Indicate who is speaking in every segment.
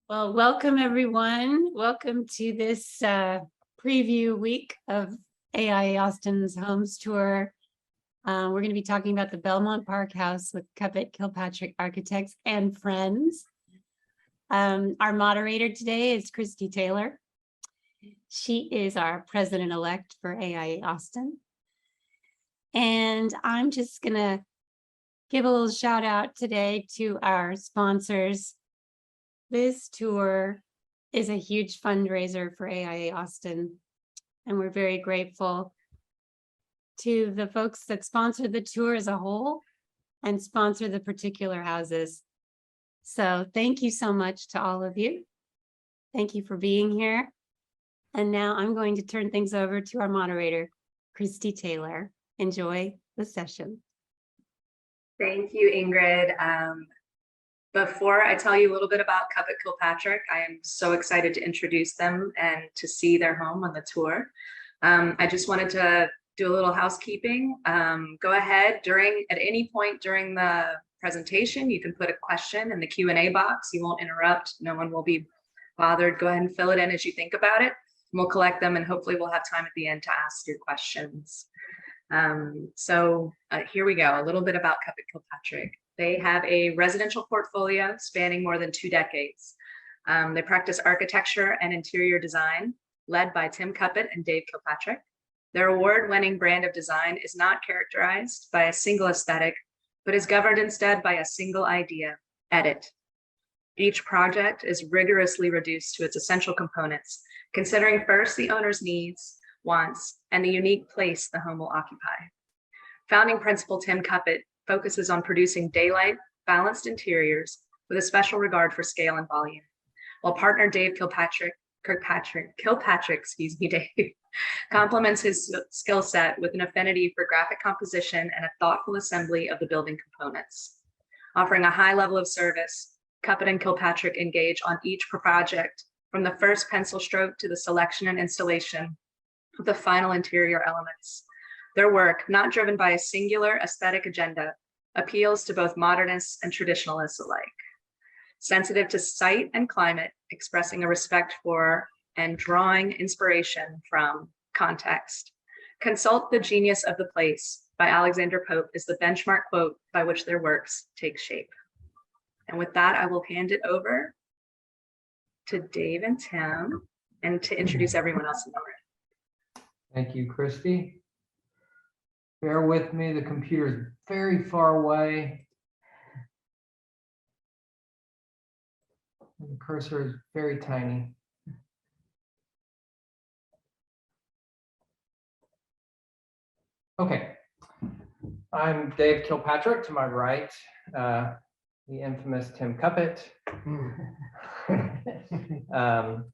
Speaker 1: Well, welcome everyone. Welcome to this preview week of AIA Austin's Homes Tour. We're going to be talking about the Belmont Park House with Cuppett Kilpatrick Architects and Friends. Our moderator today is Christy Taylor. She is our president-elect for AIA Austin. And I'm just going to give a little shout out today to our sponsors. This tour is a huge fundraiser for AIA Austin, and we're very grateful to the folks that sponsor the tour as a whole and sponsor the particular houses. So thank you so much to all of you. Thank you for being here. And now I'm going to turn things over to our moderator, Christy Taylor. Enjoy the session.
Speaker 2: Thank you, Ingrid. Before I tell you a little bit about Cuppett Kilpatrick, I am so excited to introduce them and to see their home on the tour. I just wanted to do a little housekeeping. Go ahead at any point during the presentation, you can put a question in the Q&A box. You won't interrupt. No one will be bothered. Go ahead and fill it in as you think about it. We'll collect them and hopefully we'll have time at the end to ask your questions. Here we go. A little bit about Cuppett Kilpatrick. They have a residential portfolio spanning more than 2 decades. They practice architecture and interior design, led by Tim Cuppett and Dave Kilpatrick. Their award-winning brand of design is not characterized by a single aesthetic, but is governed instead by a single idea: edit. Each project is rigorously reduced to its essential components, considering first the owner's needs, wants, and the unique place the home will occupy. Founding principal Tim Cuppett focuses on producing daylight, balanced interiors with a special regard for scale and volume, while partner Dave Kilpatrick, Dave, complements his skill set with an affinity for graphic composition and a thoughtful assembly of the building components. Offering a high level of service, Cuppett and Kilpatrick engage on each project, from the first pencil stroke to the selection and installation of the final interior elements. Their work, not driven by a singular aesthetic agenda, appeals to both modernists and traditionalists alike. Sensitive to site and climate, expressing a respect for and drawing inspiration from context. Consult The Genius of the Place by Alexander Pope is the benchmark quote by which their works take shape. And with that, I will hand it over to Dave and Tim and to introduce everyone else in the room.
Speaker 3: Thank you, Christy. Bear with me, the computer is very far away. And the cursor is very tiny. Okay, I'm Dave Kilpatrick. To my right, the infamous Tim Cuppett,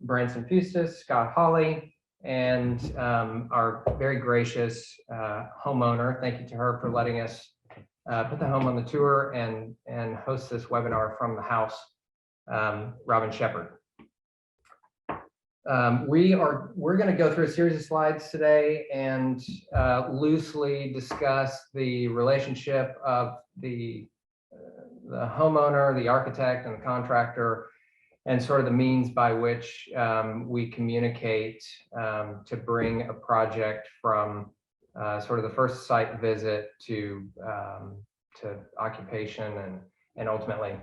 Speaker 3: Branson Fustus, Scott Hawley, and our very gracious homeowner. Thank you to her for letting us put the home on the tour and host this webinar from the house, Robin Shepard. We're going to go through a series of slides today and loosely discuss the relationship of the homeowner, the architect, and the contractor, and sort of the means by which we communicate to bring a project from sort of the first site visit to occupation and ultimately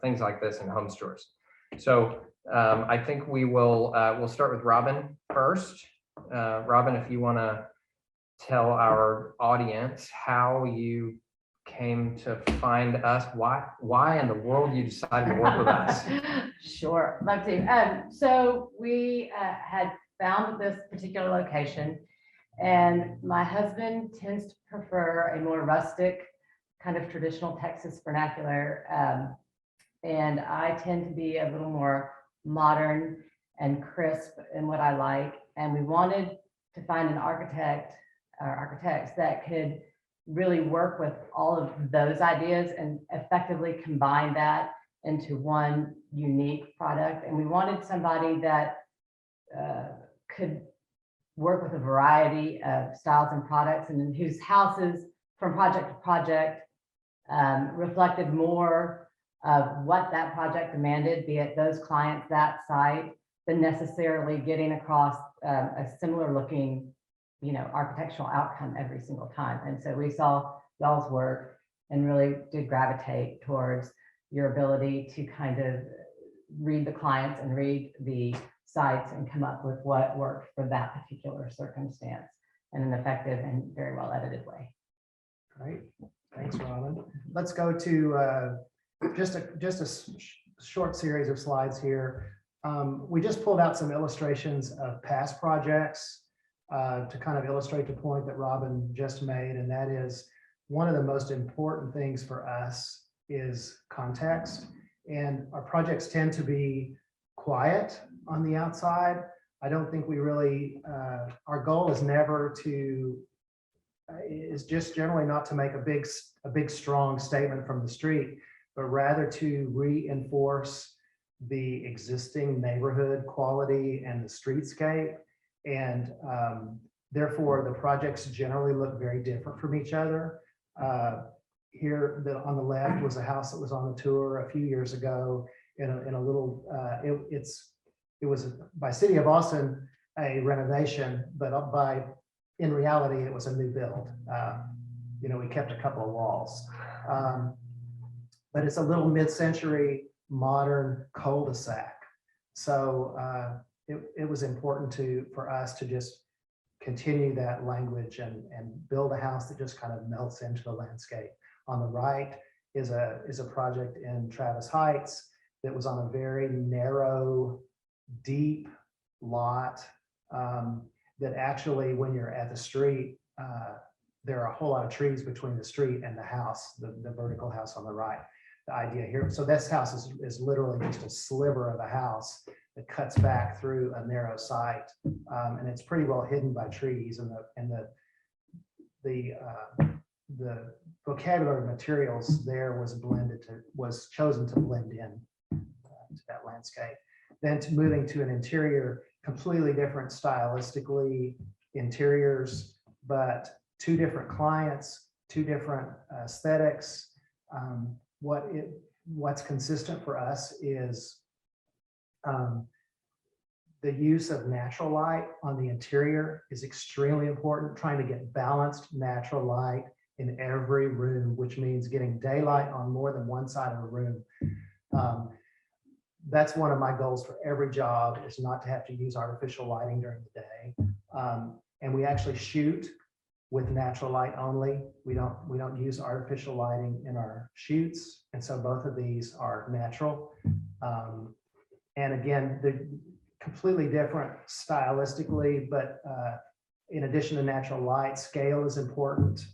Speaker 3: things like this in home tours. So I think we'll start with Robin first. Robin, if you want to tell our audience how you came to find us, why in the world you decided to work with us.
Speaker 4: Sure, love to. So we had found this particular location, and my husband tends to prefer a more rustic, kind of traditional Texas vernacular, and I tend to be a little more modern and crisp in what I like. And we wanted to find an architect or architects that could really work with all of those ideas and effectively combine that into one unique product. And we wanted somebody that could work with a variety of styles and products, and whose houses from project to project reflected more of what that project demanded, be it those clients, that site, than necessarily getting across a similar looking, architectural outcome every single time. And so we saw y'all's work and really did gravitate towards your ability to kind of read the clients and read the sites and come up with what worked for that particular circumstance in an effective and very well edited way.
Speaker 5: Great, thanks, Robin. Let's go to just a short series of slides here. We just pulled out some illustrations of past projects to kind of illustrate the point that Robin just made, and that is one of the most important things for us is context. And our projects tend to be quiet on the outside. I don't think we really, our goal is never to, is just generally not to make a big strong statement from the street, but rather to reinforce the existing neighborhood quality and the streetscape. And therefore the projects generally look very different from each other. Here on the left was a house that was on the tour a few years ago in a little, it was by City of Austin, a renovation, but in reality, it was a new build. We kept a couple of walls, but it's a little mid-century modern cul-de-sac. So it was important for us to just continue that language and build a house that just kind of melts into the landscape. On the right is a project in Travis Heights that was on a very narrow, deep lot that actually, when you're at the street, there are a whole lot of trees between the street and the house, the vertical house on the right. The idea here, so this house is literally just a sliver of a house that cuts back through a narrow site, and it's pretty well hidden by trees, and the vocabulary materials there was chosen to blend in to that landscape. Then moving to an interior, completely different stylistically interiors, but two different clients, two different aesthetics. What's consistent for us is the use of natural light on the interior is extremely important, trying to get balanced natural light in every room, which means getting daylight on more than one side of a room. That's one of my goals for every job, is not to have to use artificial lighting during the day. And we actually shoot with natural light only. We don't use artificial lighting in our shoots. And so both of these are natural. And again, they're completely different stylistically, but in addition to natural light, scale is important.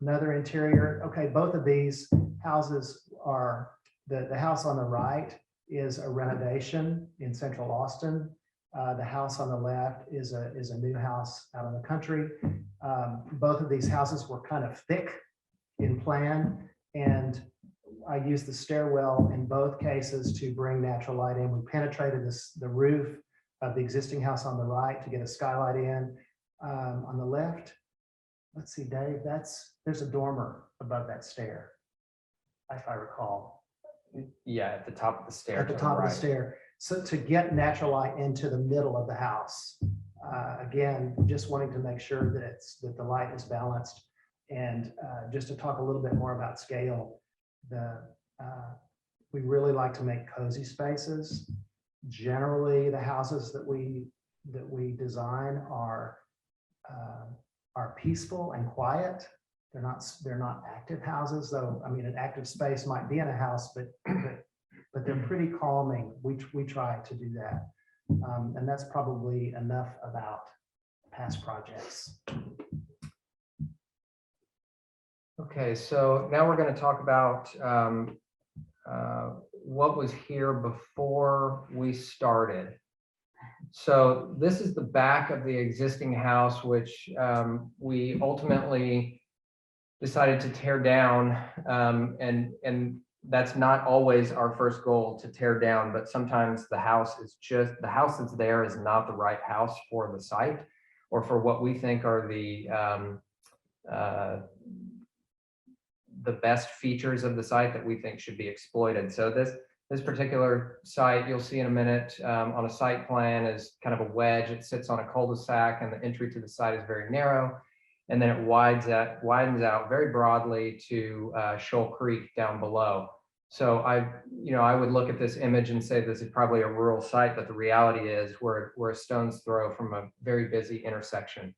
Speaker 5: Another interior, okay, both of these houses are, the house on the right is a renovation in Central Austin. The house on the left is a new house out in the country. Both of these houses were kind of thick in plan, and I used the stairwell in both cases to bring natural light in. We penetrated the roof of the existing house on the right to get a skylight in. On the left, let's see, Dave, there's a dormer above that stair, if I recall.
Speaker 3: Yeah, at the top of the stair.
Speaker 5: At the top of the stair. So to get natural light into the middle of the house, again, just wanting to make sure that the light is balanced. And just to talk a little bit more about scale, we really like to make cozy spaces. Generally, the houses that we design are peaceful and quiet. They're not active houses, though. I mean, an active space might be in a house, but they're pretty calming. We try to do that, and that's probably enough about past projects.
Speaker 3: Okay, so now we're going to talk about what was here before we started. So this is the back of the existing house, which we ultimately decided to tear down, and that's not always our first goal, to tear down, but sometimes the house that's there is not the right house for the site or for what we think are the the best features of the site that we think should be exploited. So this particular site, you'll see in a minute on a site plan, is kind of a wedge. It sits on a cul-de-sac, and the entry to the site is very narrow. And then it widens out very broadly to Shoal Creek down below. So I would look at this image and say this is probably a rural site, but the reality is we're a stone's throw from a very busy intersection,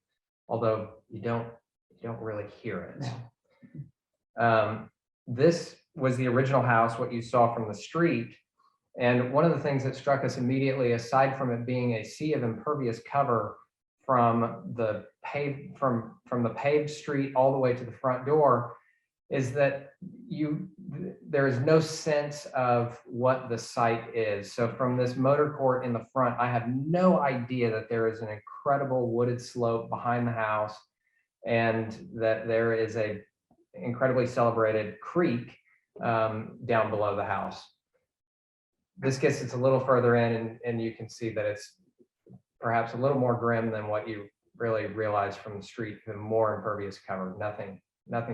Speaker 3: although you don't really hear it. This was the original house, what you saw from the street. And one of the things that struck us immediately, aside from it being a sea of impervious cover from the paved street all the way to the front door, is that there is no sense of what the site is. So from this motor court in the front, I have no idea that there is an incredible wooded slope behind the house, and that there is a incredibly celebrated creek down below the house. This gets us a little further in, and you can see that it's perhaps a little more grim than what you really realize from the street. The more impervious cover, nothing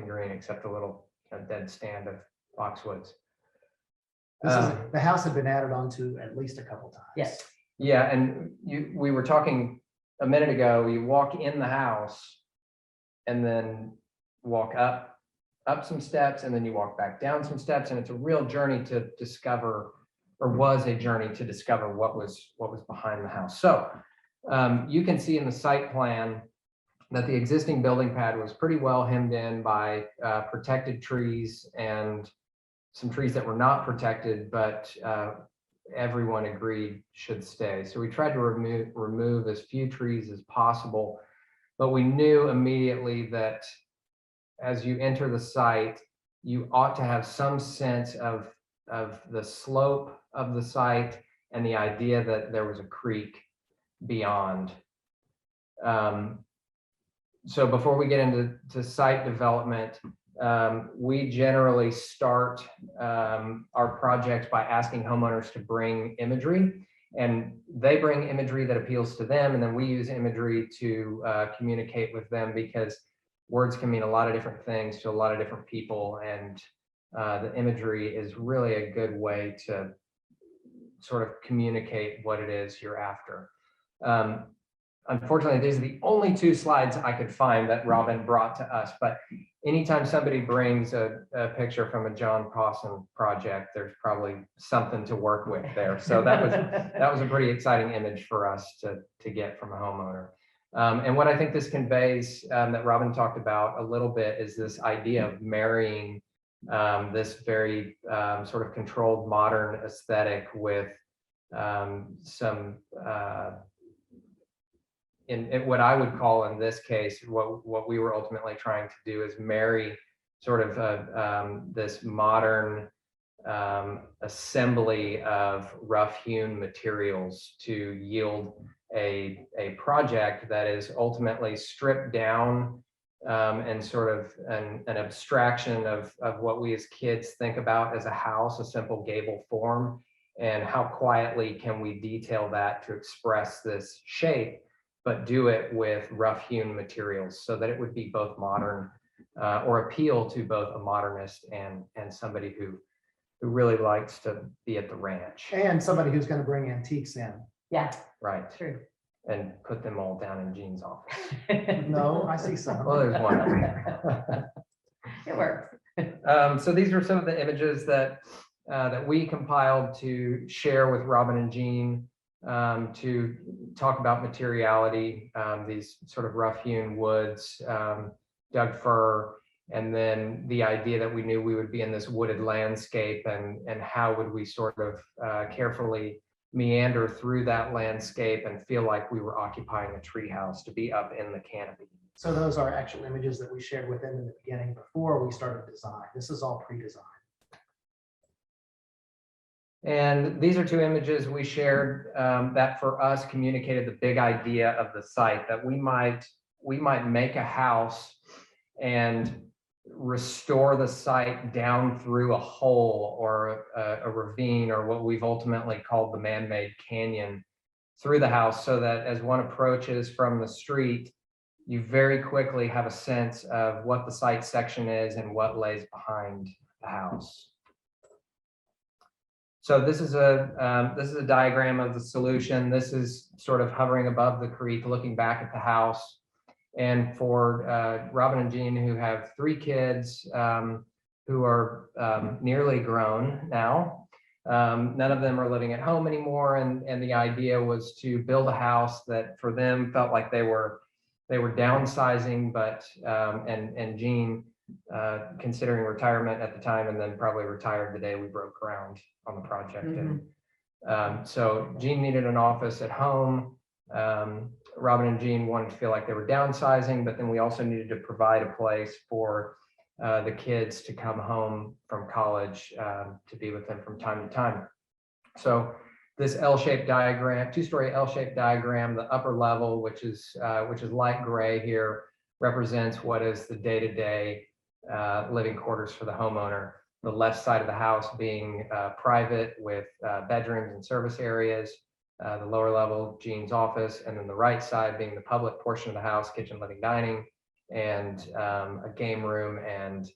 Speaker 3: green except a little dead stand of boxwoods.
Speaker 5: The house had been added onto at least a couple times.
Speaker 4: Yes.
Speaker 3: Yeah, and we were talking a minute ago, you walk in the house and then walk up some steps, and then you walk back down some steps, and it's a real journey to discover, or was a journey to discover what was behind the house. So you can see in the site plan that the existing building pad was pretty well hemmed in by protected trees and some trees that were not protected, but everyone agreed should stay. So we tried to remove as few trees as possible, but we knew immediately that as you enter the site, you ought to have some sense of the slope of the site and the idea that there was a creek beyond. So before we get into site development, we generally start our projects by asking homeowners to bring imagery, and they bring imagery that appeals to them, and then we use imagery to communicate with them, because words can mean a lot of different things to a lot of different people, and the imagery is really a good way to sort of communicate what it is you're after. Unfortunately, these are the only two slides I could find that Robin brought to us, but anytime somebody brings a picture from a John Pawson project, there's probably something to work with there. So that was a pretty exciting image for us to get from a homeowner. And what I think this conveys, that Robin talked about a little bit, is this idea of marrying this very sort of controlled modern aesthetic with some in what I would call, in this case, what we were ultimately trying to do is marry sort of this modern assembly of rough-hewn materials to yield a project that is ultimately stripped down and sort of an abstraction of what we as kids think about as a house, a simple gable form, and how quietly can we detail that to express this shape, but do it with rough-hewn materials so that it would be both modern or appeal to both a modernist and somebody who really likes to be at the ranch.
Speaker 5: And somebody who's going to bring antiques in.
Speaker 4: Yeah,
Speaker 3: Right.
Speaker 4: true.
Speaker 3: And put them all down in Jean's office.
Speaker 5: No, I see some.
Speaker 3: Well, there's one.
Speaker 4: It works.
Speaker 3: So these are some of the images that we compiled to share with Robin and Jean, to talk about materiality, these sort of rough-hewn woods, Doug fir, and then the idea that we knew we would be in this wooded landscape, and how would we sort of carefully meander through that landscape and feel like we were occupying a treehouse to be up in the canopy.
Speaker 5: So those are actual images that we shared with them in the beginning before we started design. This is all pre-design.
Speaker 3: And these are two images we shared that for us communicated the big idea of the site, that we might make a house and restore the site down through a hole or a ravine, or what we've ultimately called the man-made canyon, through the house, so that as one approaches from the street, you very quickly have a sense of what the site section is and what lays behind the house. So this is a diagram of the solution. This is sort of hovering above the creek, looking back at the house. And for Robin and Jean, who have 3 kids who are nearly grown now, none of them are living at home anymore. And the idea was to build a house that for them felt like they were downsizing, but and Jean considering retirement at the time, and then probably retired the day we broke ground on the project. And so Jean needed an office at home. Robin and Jean wanted to feel like they were downsizing, but then we also needed to provide a place for the kids to come home from college to be with them from time to time. So this L-shaped diagram, 2-story L-shaped diagram, the upper level, which is light gray here, represents what is the day-to-day living quarters for the homeowner. The left side of the house being private with bedrooms and service areas, the lower level, Jean's office, and then the right side being the public portion of the house, kitchen, living, dining, and a game room and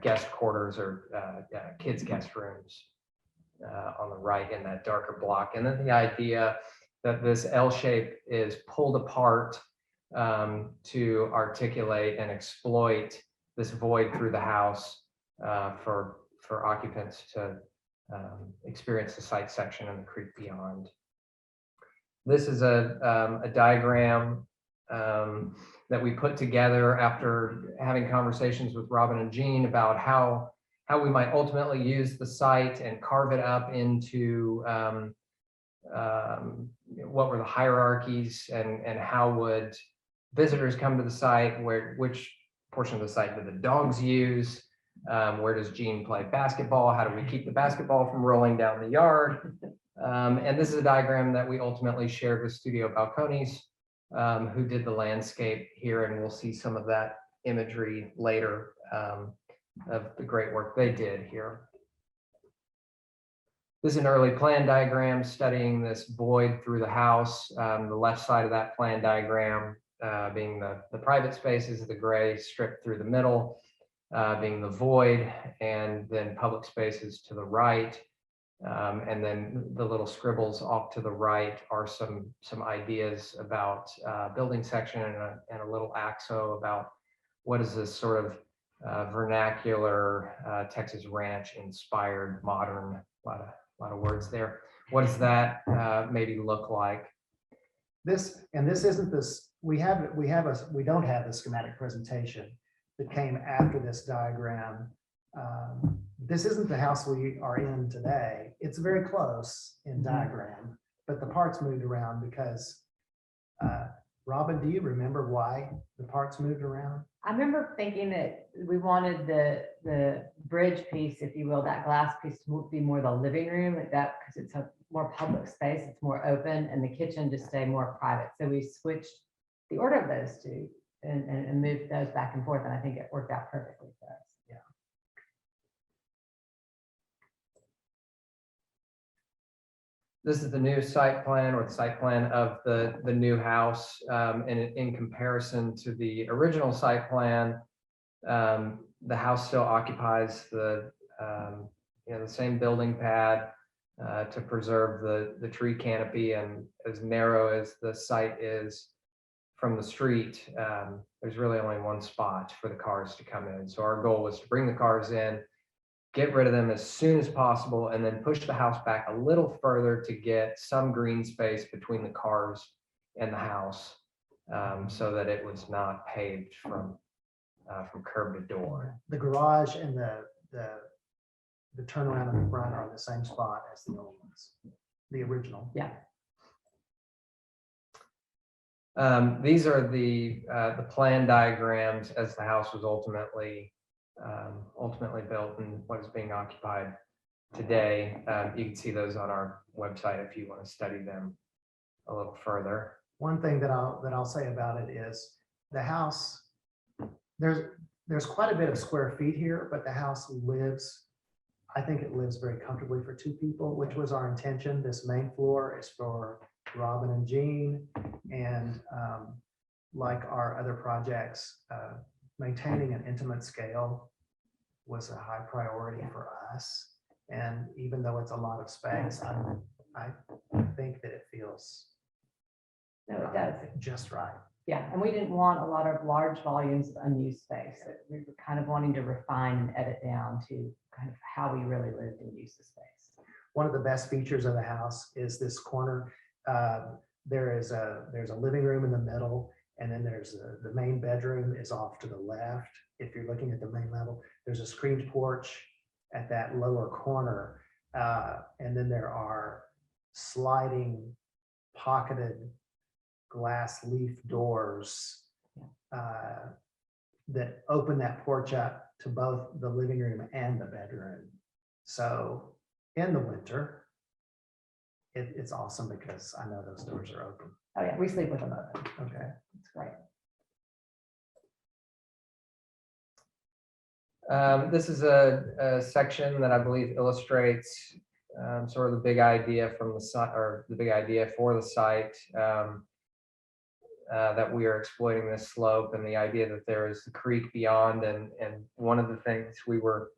Speaker 3: guest quarters or kids' guest rooms on the right in that darker block. And then the idea that this L shape is pulled apart to articulate and exploit this void through the house for occupants to experience the site section and the creek beyond. This is a diagram that we put together after having conversations with Robin and Jean about how we might ultimately use the site and carve it up into what were the hierarchies and how would visitors come to the site, which portion of the site do the dogs use, where does Jean play basketball, how do we keep the basketball from rolling down the yard, and this is a diagram that we ultimately shared with Studio Balcones, who did the landscape here, and we'll see some of that imagery later of the great work they did here. This is an early plan diagram studying this void through the house. The left side of that plan diagram being the private spaces, the gray strip through the middle, being the void, and then public spaces to the right. And then the little scribbles off to the right are some ideas about building section and a little axo about what is this sort of vernacular Texas ranch inspired modern, a lot of words there. What does that maybe look like?
Speaker 5: This isn't this, we don't have the schematic presentation that came after this diagram. This isn't the house we are in today. It's very close in diagram, but the parts moved around because, Robin, do you remember why the parts moved around?
Speaker 4: I remember thinking that we wanted the bridge piece, if you will, that glass piece to be more the living room, like that, because it's a more public space, it's more open, and the kitchen to stay more private. So we switched the order of those two and moved those back and forth, and I think it worked out perfectly for us.
Speaker 5: Yeah.
Speaker 3: This is the new site plan, or the site plan of the new house, and in comparison to the original site plan, the house still occupies the same building pad to preserve the tree canopy, and as narrow as the site is from the street, there's really only one spot for the cars to come in. So our goal was to bring the cars in, get rid of them as soon as possible, and then push the house back a little further to get some green space between the cars and the house, so that it was not paved from curb to door.
Speaker 5: The garage and the turnaround in the front are in the same spot as the old ones, the original.
Speaker 4: Yeah.
Speaker 3: These are the plan diagrams as the house was ultimately built and what is being occupied today. You can see those on our website if you want to study them a little further.
Speaker 5: One thing that I'll say about it is the house, there's quite a bit of square feet here, but the house lives, I think it lives very comfortably for 2 people, which was our intention. This main floor is for Robin and Jean, and like our other projects, maintaining an intimate scale was a high priority for us. And even though it's a lot of space, I think that it feels
Speaker 4: No, it does.
Speaker 5: just right.
Speaker 4: Yeah, and we didn't want a lot of large volumes of unused space. We were kind of wanting to refine and edit down to kind of how we really lived and used the space.
Speaker 5: One of the best features of the house is this corner. There's a living room in the middle, and then there's the main bedroom is off to the left. If you're looking at the main level, there's a screened porch at that lower corner. And then there are sliding pocketed glass leaf doors that open that porch up to both the living room and the bedroom. So in the winter, it's awesome because I know those doors are open.
Speaker 4: Oh yeah, we sleep with them open.
Speaker 5: Okay.
Speaker 4: It's great.
Speaker 3: This is a section that I believe illustrates sort of the big idea from the site, or the big idea for the site, that we are exploiting this slope, and the idea that there is the creek beyond. And one of the things we were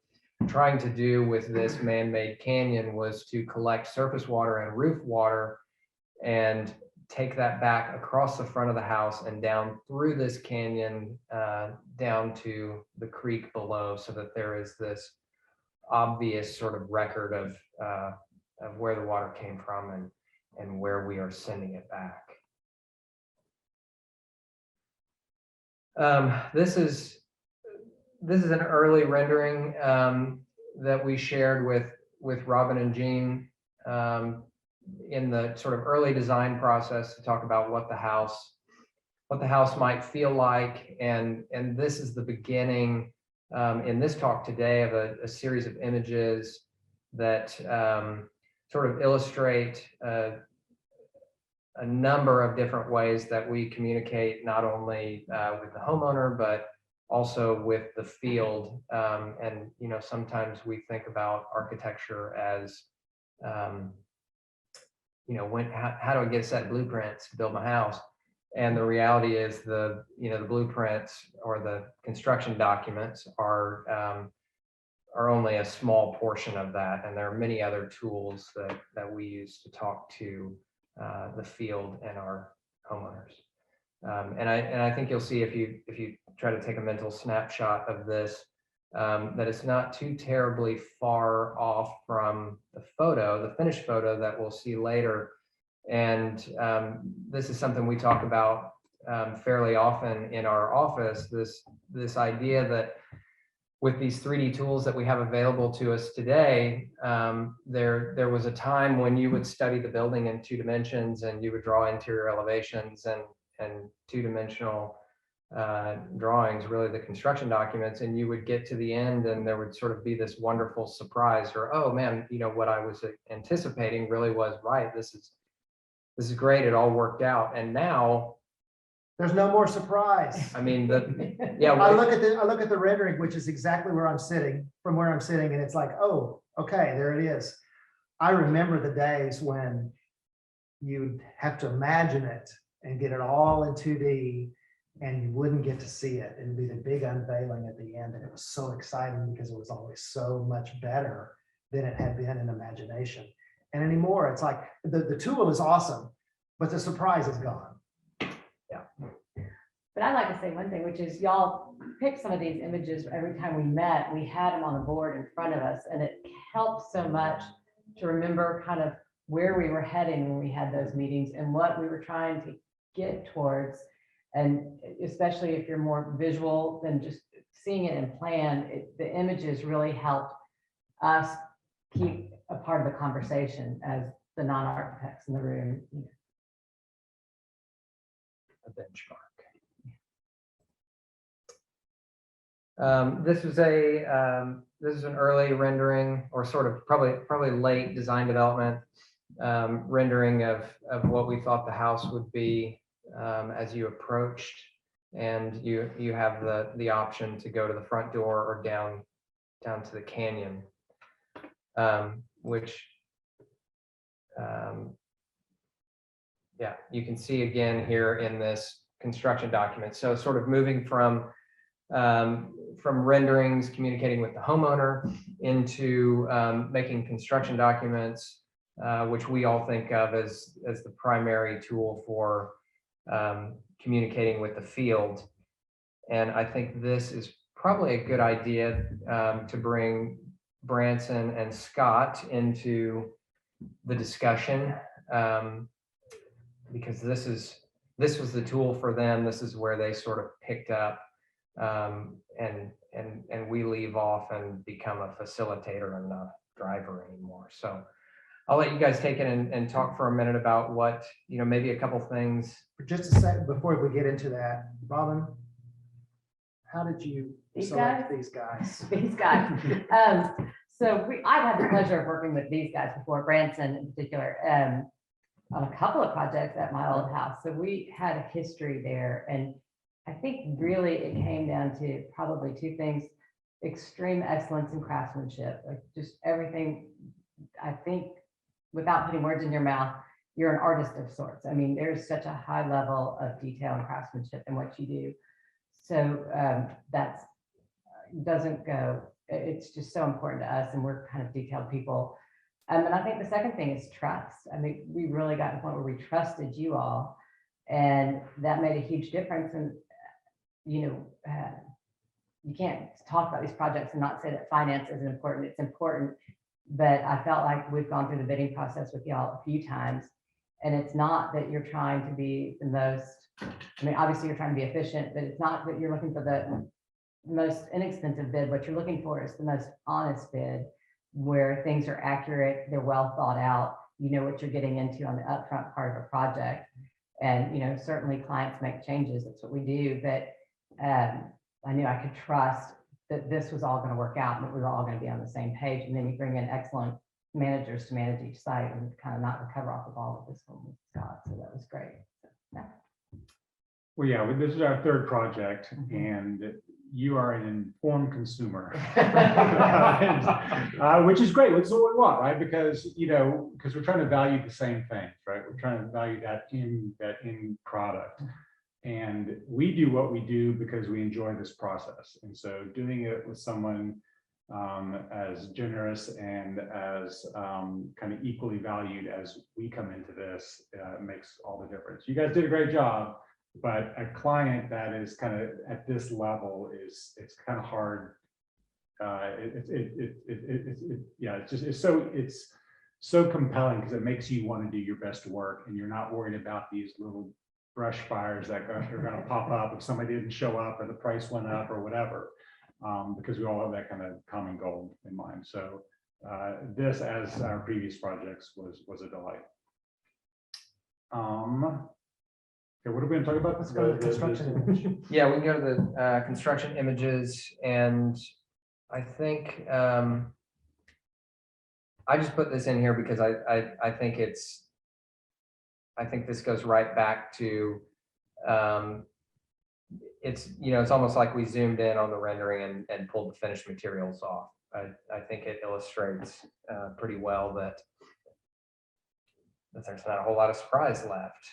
Speaker 3: trying to do with this man-made canyon was to collect surface water and roof water and take that back across the front of the house and down through this canyon down to the creek below, so that there is this obvious sort of record of where the water came from and where we are sending it back. This is an early rendering that we shared with Robin and Jean in the sort of early design process to talk about what the house might feel like, and this is the beginning in this talk today of a series of images that sort of illustrate a number of different ways that we communicate, not only with the homeowner, but also with the field. And, you know, sometimes we think about architecture as, you know, how do I get a set of blueprints to build my house? And the reality is the blueprints or the construction documents are only a small portion of that. And there are many other tools that we use to talk to the field and our homeowners. And I think you'll see if you try to take a mental snapshot of this, that it's not too terribly far off from the finished photo that we'll see later. And this is something we talk about fairly often in our office, this idea that with these 3D tools that we have available to us today, there was a time when you would study the building in 2 dimensions, and you would draw interior elevations and 2-dimensional drawings, really the construction documents, and you would get to the end and there would sort of be this wonderful surprise, or, oh man, you know, what I was anticipating really was right. This is great. It all worked out. And now
Speaker 5: There's no more surprise.
Speaker 3: I mean,
Speaker 5: I look at the rendering, which is exactly where I'm sitting, from where I'm sitting, and it's like, oh, okay, there it is. I remember the days when you'd have to imagine it and get it all in 2D, and you wouldn't get to see it. It'd be the big unveiling at the end, and it was so exciting because it was always so much better than it had been in imagination. And anymore, it's like the tool is awesome, but the surprise is gone.
Speaker 4: But I'd like to say one thing, which is y'all picked some of these images every time we met. We had them on the board in front of us, and it helped so much to remember kind of where we were heading when we had those meetings and what we were trying to get towards. And especially if you're more visual than just seeing it in plan, the images really helped us keep a part of the conversation as the non-architects in the room.
Speaker 3: a benchmark. This is an early rendering, or sort of probably late design development rendering of what we thought the house would be as you approached, and you have the option to go to the front door or down to the canyon, which yeah, you can see again here in this construction documents. So sort of moving from renderings, communicating with the homeowner, into making construction documents, which we all think of as the primary tool for communicating with the field. And I think this is probably a good idea to bring Branson and Scott into the discussion, because this was the tool for them. This is where they sort of picked up, and we leave off and become a facilitator and not a driver anymore. So I'll let you guys take it and talk for a minute about what, maybe a couple things.
Speaker 5: Just a second before we get into that, Robin, how did you
Speaker 4: These
Speaker 5: select
Speaker 4: guys?
Speaker 5: these guys?
Speaker 4: These guys. So I've had the pleasure of working with these guys before, Branson in particular, on a couple of projects at my old house. So we had a history there. And I think really it came down to probably two things: extreme excellence in craftsmanship, like just everything. I think, without putting words in your mouth, you're an artist of sorts. I mean, there's such a high level of detail and craftsmanship in what you do. So that's doesn't go, it's just so important to us, and we're kind of detailed people. And I think the second thing is trust. I mean, we really got to the point where we trusted you all, and that made a huge difference. And, you can't talk about these projects and not say that finance isn't important. It's important, but I felt like we've gone through the bidding process with y'all a few times, and it's not that you're trying to be the most, I mean, obviously you're trying to be efficient, but it's not that you're looking for the most inexpensive bid. What you're looking for is the most honest bid, where things are accurate, they're well thought out, you know what you're getting into on the upfront part of a project. And, certainly clients make changes, that's what we do, but I knew I could trust that this was all going to work out and that we were all going to be on the same page. And then you bring in excellent managers to manage each site and kind of not recover off the ball with this one with Scott. So that was great. So, yeah.
Speaker 6: Well, yeah, this is our third project, and you are an informed consumer, which is great. Which is what we want, right? Because we're trying to value the same things, right? We're trying to value that in product, and we do what we do because we enjoy this process. And so, doing it with someone as generous and as kind of equally valued as we come into this makes all the difference. You guys did a great job. But a client that is kind of at this level it's kind of hard. It's so compelling because it makes you want to do your best work, and you're not worried about these little brush fires that are going to pop up if somebody didn't show up or the price went up or whatever, because we all have that kind of common goal in mind. So this, as our previous projects, was a delight. Okay, what are we going to talk about?
Speaker 5: Let's go to the construction image.
Speaker 3: Yeah, we can go to the construction images, and I think I just put this in here because I think this goes right back to it's almost like we zoomed in on the rendering and pulled the finished materials off. I think it illustrates pretty well that there's not a whole lot of surprise left.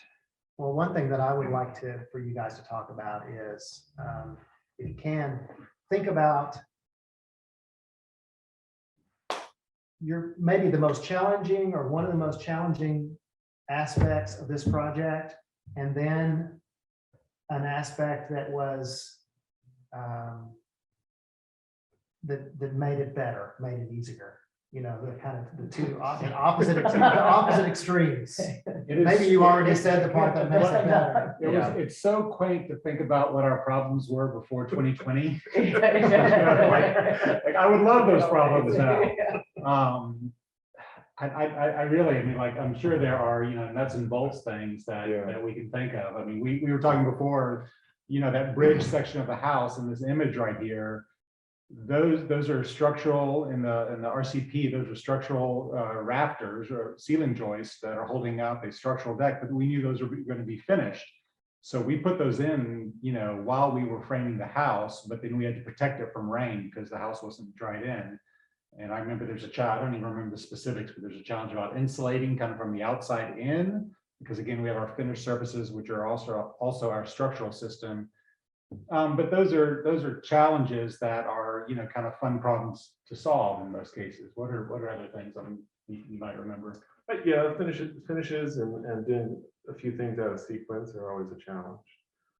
Speaker 5: Well, one thing that I would like for you guys to talk about is, if you can, think about maybe the most challenging or one of the most challenging aspects of this project, and then an aspect that was that made it better, made it easier. The kind of the two opposite extremes. Maybe you already said the part that makes it better.
Speaker 6: It's so quaint to think about what our problems were before 2020. Like, I would love those problems now. I really, I'm sure there are, nuts and bolts things that we can think of. I mean, we were talking before, that bridge section of the house in this image right here. Those are structural in the RCP. Those are structural rafters or ceiling joists that are holding up a structural deck, but we knew those were going to be finished. So we put those in, while we were framing the house, but then we had to protect it from rain because the house wasn't dried in. And I remember there's a challenge, I don't even remember the specifics, but there's a challenge about insulating kind of from the outside in, because again, we have our finished surfaces, which are also our structural system. But those are challenges that are, you know, kind of fun problems to solve in most cases. What are other things you might remember?
Speaker 7: But yeah, finishes and doing a few things out of sequence are always a challenge.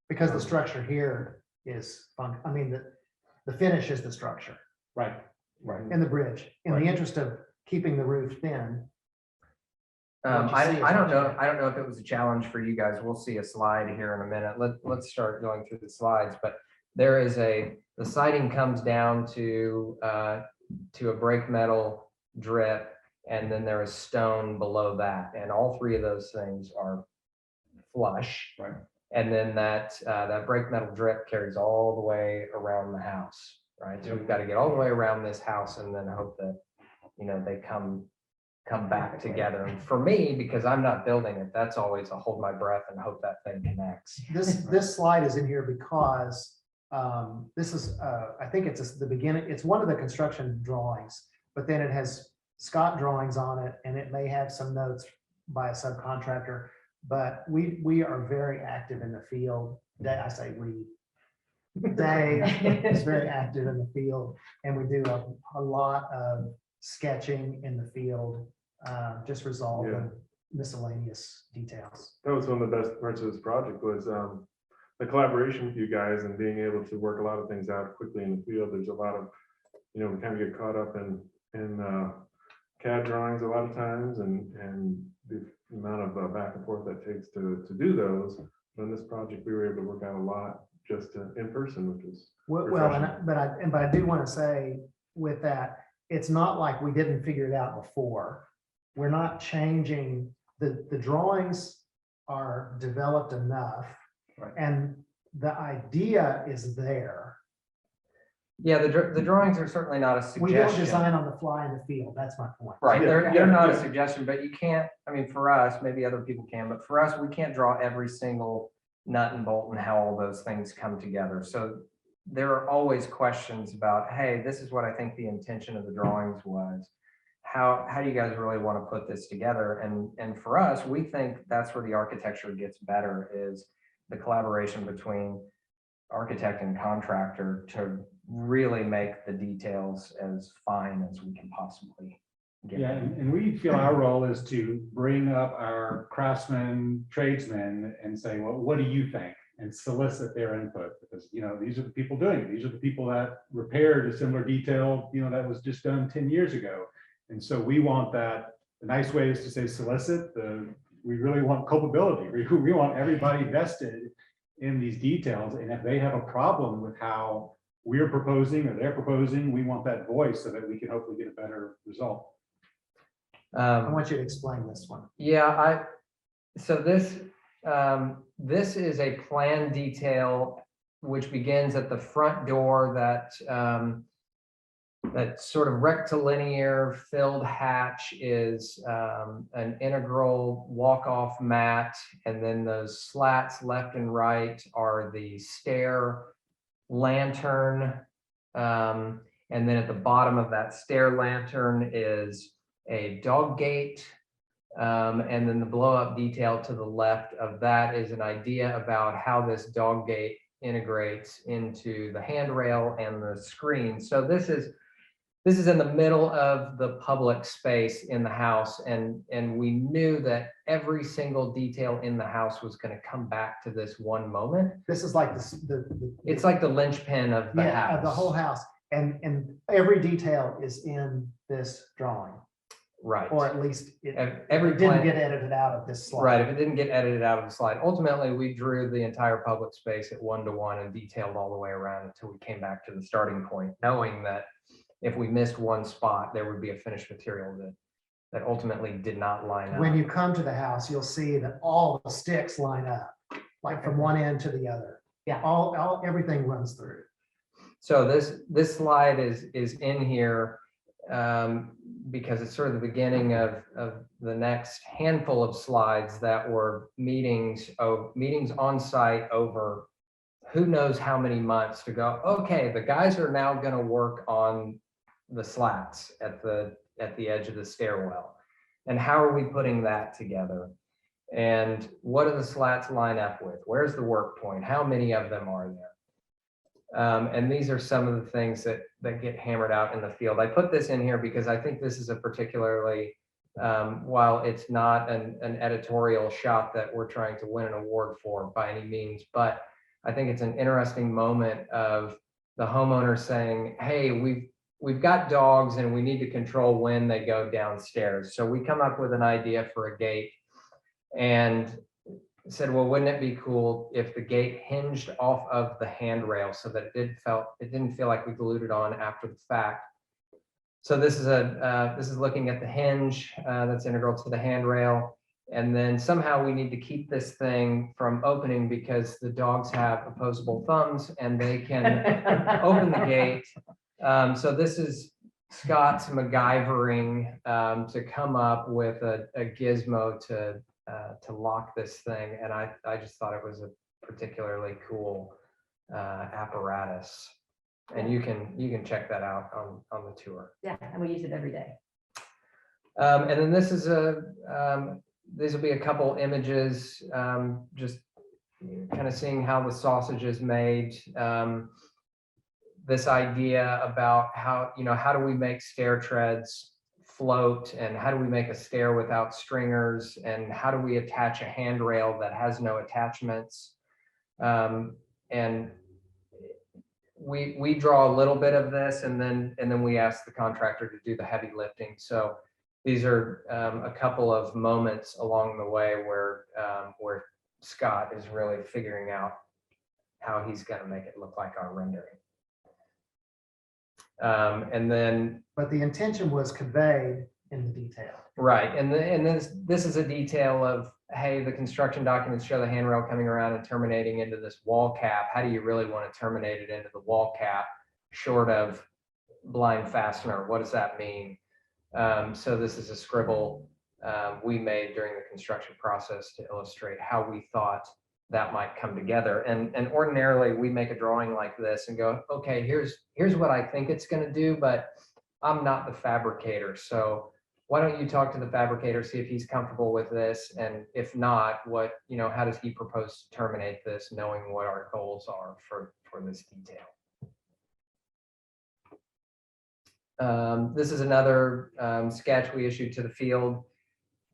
Speaker 5: Because the structure here is fun. I mean, the finish is the structure
Speaker 6: Right.
Speaker 5: and the bridge. In the
Speaker 7: Right.
Speaker 5: interest of keeping the roof thin.
Speaker 3: I don't know if it was a challenge for you guys. We'll see a slide here in a minute. Let's start going through the slides, but there is the siding comes down to a break metal drip, and then there is stone below that, and all three of those things are flush.
Speaker 6: Right.
Speaker 3: And then that break metal drip carries all the way around the house, right? So we've got to get all the way around this house and then hope that, you know, they come back together. And for me, because I'm not building it, that's always a hold my breath and hope that thing connects.
Speaker 5: This slide is in here because this is, I think it's the beginning, it's one of the construction drawings, but then it has Scott drawings on it, and it may have some notes by a subcontractor, but we are very active in the field. I say we. Dave is very active in the field, and we do a lot of sketching in the field, just resolving miscellaneous details.
Speaker 7: That was one of the best parts of this project was the collaboration with you guys and being able to work a lot of things out quickly in the field. There's a lot of, you know, we kind of get caught up in CAD drawings a lot of times and the amount of back and forth that takes to do those. But in this project, we were able to work out a lot just in person, which is
Speaker 5: Well,
Speaker 7: refreshing.
Speaker 5: but I do want to say with that, it's not like we didn't figure it out before. We're not changing, the drawings are developed enough.
Speaker 6: Right.
Speaker 5: And the idea is there.
Speaker 3: Yeah, the drawings are certainly not a
Speaker 5: We don't
Speaker 3: suggestion.
Speaker 5: design on the fly in the field. That's my point.
Speaker 3: Right,
Speaker 7: Yeah,
Speaker 3: they're
Speaker 7: yeah,
Speaker 3: not a
Speaker 7: yeah.
Speaker 3: suggestion, but you can't, I mean, for us, maybe other people can, but for us, we can't draw every single nut and bolt and how all those things come together. So there are always questions about, hey, this is what I think the intention of the drawings was. How do you guys really want to put this together? And for us, we think that's where the architecture gets better, is the collaboration between architect and contractor to really make the details as fine as we can possibly get.
Speaker 6: Yeah,
Speaker 3: them.
Speaker 6: and we feel our role is to bring up our craftsmen, tradesmen and say, well, what do you think? And solicit their input, because, you know, these are the people doing it. These are the people that repaired a similar detail, you know, that was just done 10 years ago. And so we want that. The nice way is to say solicit. We really want culpability. We want everybody vested in these details. And if they have a problem with how we're proposing or they're proposing, we want that voice so that we can hopefully get a better result.
Speaker 5: I want you to explain this one.
Speaker 3: Yeah, so this is a plan detail which begins at the front door, that sort of rectilinear filled hatch is an integral walk-off mat, and then those slats left and right are the stair lantern, and then at the bottom of that stair lantern is a dog gate, and then the blow-up detail to the left of that is an idea about how this dog gate integrates into the handrail and the screen. So this is in the middle of the public space in the house, and we knew that every single detail in the house was going to come back to this one moment.
Speaker 5: This is like
Speaker 3: It's like the linchpin of the house.
Speaker 5: of the whole house, and every detail is in this drawing,
Speaker 3: Right.
Speaker 5: or at least it
Speaker 3: Every
Speaker 5: didn't
Speaker 3: plan-
Speaker 5: get edited out of this slide.
Speaker 3: Right, if it didn't get edited out of the slide. Ultimately, we drew the entire public space at 1-to-1 and detailed all the way around until we came back to the starting point, knowing that if we missed one spot, there would be a finished material that ultimately did not line up.
Speaker 5: When you come to the house, you'll see that all the sticks line up, like from one end to the other.
Speaker 4: Yeah.
Speaker 5: Everything runs through.
Speaker 3: So this slide is in here because it's sort of the beginning of the next handful of slides that were meetings on site over who knows how many months to go, okay, the guys are now going to work on the slats at the edge of the stairwell. And how are we putting that together? And what do the slats line up with? Where's the work point? How many of them are there? And these are some of the things that get hammered out in the field. I put this in here because I think this is a particularly, while it's not an editorial shot that we're trying to win an award for by any means, but I think it's an interesting moment of the homeowner saying, hey, we've got dogs and we need to control when they go downstairs. So we come up with an idea for a gate and said, well, wouldn't it be cool if the gate hinged off of the handrail so that it didn't feel like we glued it on after the fact. So this is looking at the hinge that's integral to the handrail. And then somehow we need to keep this thing from opening because the dogs have opposable thumbs and they can open the gate. So this is Scott's MacGyvering to come up with a gizmo to lock this thing. And I just thought it was a particularly cool apparatus. And you can check that out on the tour.
Speaker 4: Yeah, and we use it every day.
Speaker 3: And then this is these will be a couple images, just kind of seeing how the sausage is made. This idea about how do we make stair treads float, and how do we make a stair without stringers, and how do we attach a handrail that has no attachments. And we draw a little bit of this, and then we ask the contractor to do the heavy lifting. So these are a couple of moments along the way where Scott is really figuring out how he's going to make it look like our rendering. And then,
Speaker 5: But the intention was conveyed in the detail.
Speaker 3: right, and this is a detail of, hey, the construction documents show the handrail coming around and terminating into this wall cap. How do you really want to terminate it into the wall cap short of blind fastener? What does that mean? So this is a scribble we made during the construction process to illustrate how we thought that might come together. And ordinarily we make a drawing like this and go, okay, here's what I think it's going to do, but I'm not the fabricator. So why don't you talk to the fabricator, see if he's comfortable with this, and if not, how does he propose to terminate this, knowing what our goals are for this detail. This is another sketch we issued to the field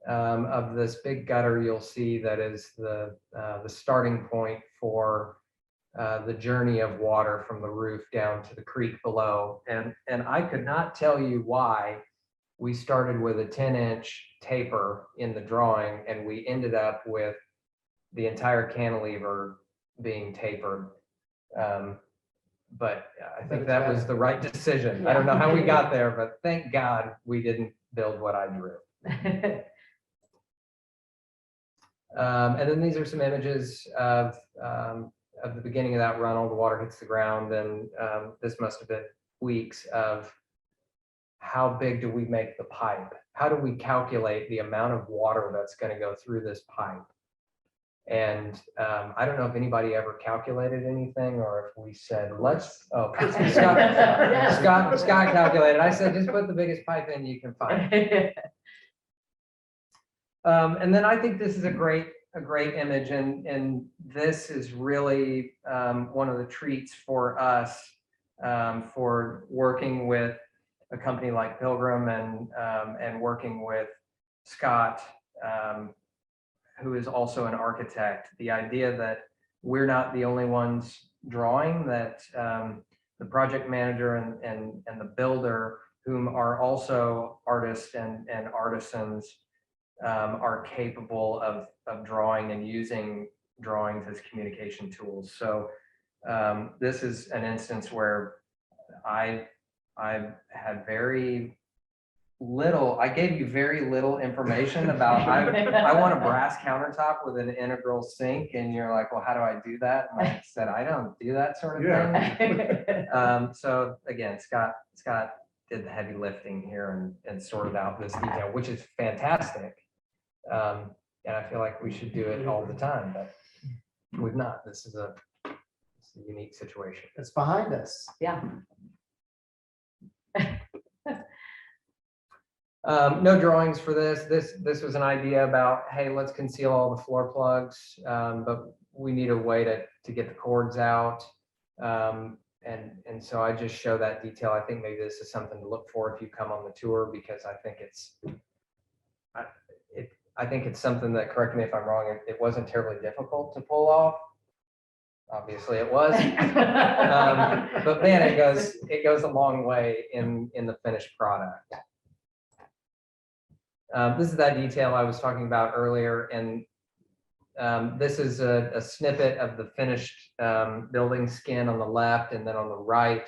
Speaker 3: of this big gutter. You'll see that is the starting point for the journey of water from the roof down to the creek below. And I could not tell you why we started with a 10-inch taper in the drawing and we ended up with the entire cantilever being tapered. But I think that was the right decision. I don't know how we got there, but thank God we didn't build what I drew. And then these are some images of the beginning of that run. All the water hits the ground, and this must have been weeks of how big do we make the pipe? How do we calculate the amount of water that's going to go through this pipe? And I don't know if anybody ever calculated anything, or if we said, Scott calculated. I said, just put the biggest pipe in you can find. And then I think this is a great image, and this is really one of the treats for us for working with a company like Pilgrim and working with Scott, who is also an architect. The idea that we're not the only ones drawing, that the project manager and the builder, whom are also artists and artisans, are capable of drawing and using drawings as communication tools. So this is an instance where I had very little, I gave you very little information about, I want a brass countertop with an integral sink, and you're like, well, how do I do that? And I said, I don't do that sort of thing. So again, Scott did the heavy lifting here and sorted out this detail, which is fantastic. And I feel like we should do it all the time, but we've not. This is a unique situation.
Speaker 5: It's behind us.
Speaker 4: Yeah.
Speaker 3: No drawings for this. This was an idea about, hey, let's conceal all the floor plugs, but we need a way to get the cords out. And so I just show that detail. I think maybe this is something to look for if you come on the tour, because I think I think it's something that, correct me if I'm wrong, it wasn't terribly difficult to pull off. Obviously it was, but man, it goes a long way in the finished product. This is that detail I was talking about earlier, and this is a snippet of the finished building skin on the left, and then on the right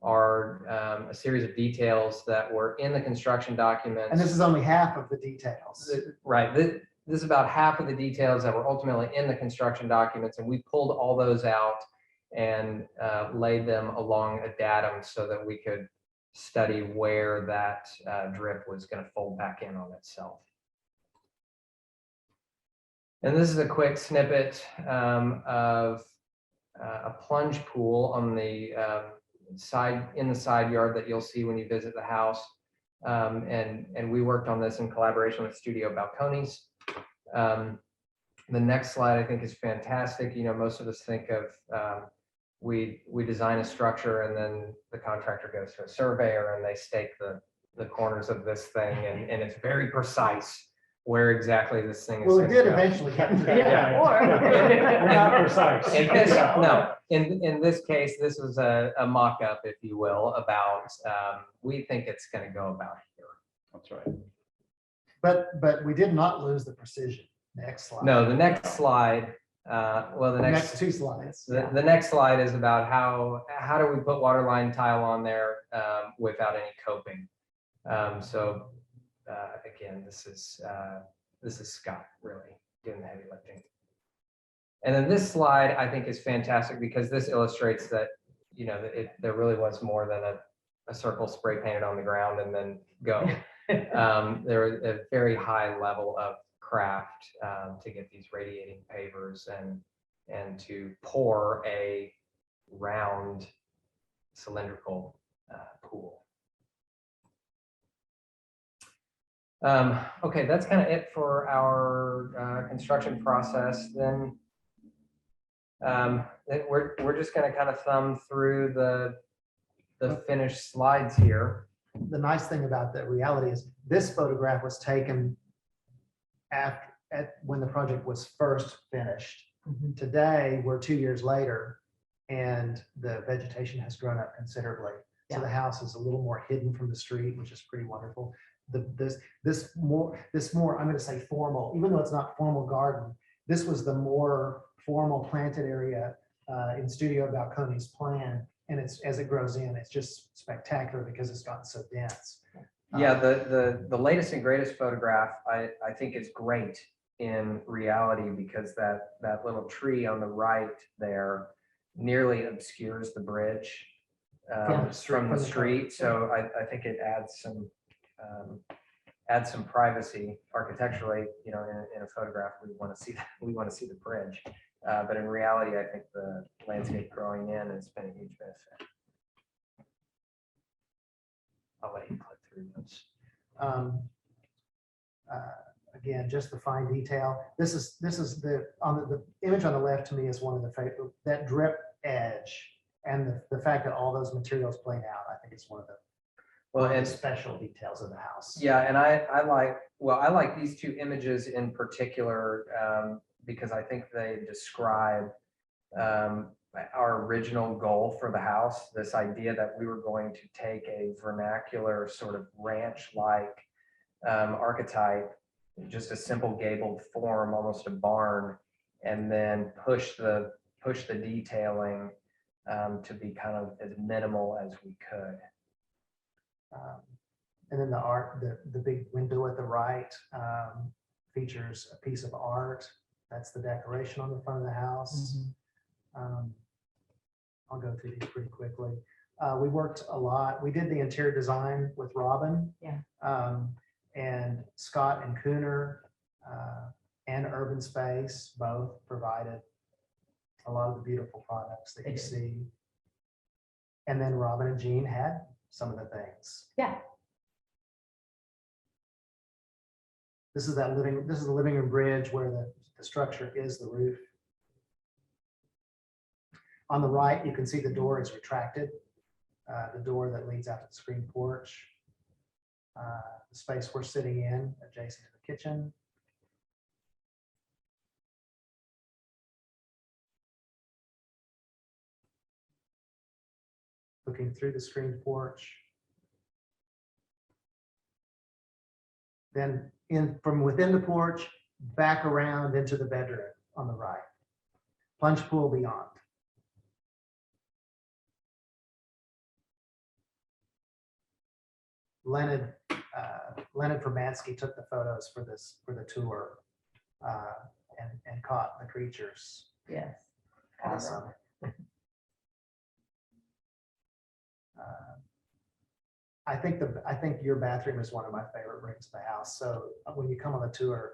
Speaker 3: are a series of details that were in the construction documents.
Speaker 5: And this is only half of the details.
Speaker 3: Right. This is about half of the details that were ultimately in the construction documents, and we pulled all those out and laid them along a datum so that we could study where that drip was going to fold back in on itself. And this is a quick snippet of a plunge pool on the in the side yard that you'll see when you visit the house. And we worked on this in collaboration with Studio Balcones. The next slide I think is fantastic. You know, most of us think of we design a structure and then the contractor goes to a surveyor and they stake the corners of this thing, and it's very precise where exactly this thing is.
Speaker 5: Well, it
Speaker 3: gonna
Speaker 5: did
Speaker 3: go.
Speaker 5: eventually get to that.
Speaker 6: Yeah. We're not precise.
Speaker 3: In this case, this was a mock-up, if you will, about we think it's going to go about here.
Speaker 6: That's right.
Speaker 5: But we did not lose the precision. Next slide.
Speaker 3: No, the next slide. Well, the
Speaker 5: The
Speaker 3: next
Speaker 5: next two slides.
Speaker 3: the next slide is about how do we put waterline tile on there without any coping. So again, this is Scott really doing the heavy lifting. And then this slide I think is fantastic because this illustrates that, you know, there really was more than a circle spray painted on the ground and then go. There was a very high level of craft to get these radiating pavers and to pour a round cylindrical pool. Okay, that's kind of it for our construction process. Then we're just going to kind of thumb through the finished slides here.
Speaker 5: The nice thing about the reality is this photograph was taken when the project was first finished. Today, we're 2 years later, and the vegetation has grown up considerably. So the house is a little more hidden from the street, which is pretty wonderful. This more, I'm going to say formal, even though it's not formal garden, this was the more formal planted area in Studio Balcones plan. And it's, as it grows in, it's just spectacular because it's gotten so dense.
Speaker 3: Yeah, the latest and greatest photograph I think is great in reality because that little tree on the right there nearly obscures the bridge from the street. So I think it adds some privacy architecturally. You know, in a photograph we want to see the bridge, but in reality I think the landscape growing in has been a huge benefit. I'll let you click through those.
Speaker 5: Again, just the fine detail. This is the image on the left to me is one of the favorite, that drip edge and the fact that all those materials played out. I think it's one of the special details of the house.
Speaker 3: Yeah, and I like these two images in particular because I think they describe our original goal for the house, this idea that we were going to take a vernacular sort of ranch-like archetype, just a simple gabled form, almost a barn, and then push the detailing to be kind of as minimal as we could.
Speaker 5: And then the art, the big window at the right features a piece of art. That's the decoration on the front of the house. I'll go through these pretty quickly. We worked a lot. We did the interior design with Robin.
Speaker 4: Yeah.
Speaker 5: And Scott and Cooner and Urban Space both provided a lot of the beautiful products that you see. And then Robin and Jean had some of the things.
Speaker 4: Yeah.
Speaker 5: This is the living room bridge where the structure is the roof. On the right, you can see the door is retracted. The door that leads out to the screen porch. The space we're sitting in adjacent to the kitchen. Looking through the screen porch. Then from within the porch, back around into the bedroom on the right. Plunge pool beyond. Leonard Formansky took the photos for the tour and caught the creatures.
Speaker 4: Yes.
Speaker 5: Awesome. I think your bathroom is one of my favorite rooms in the house. So when you come on the tour,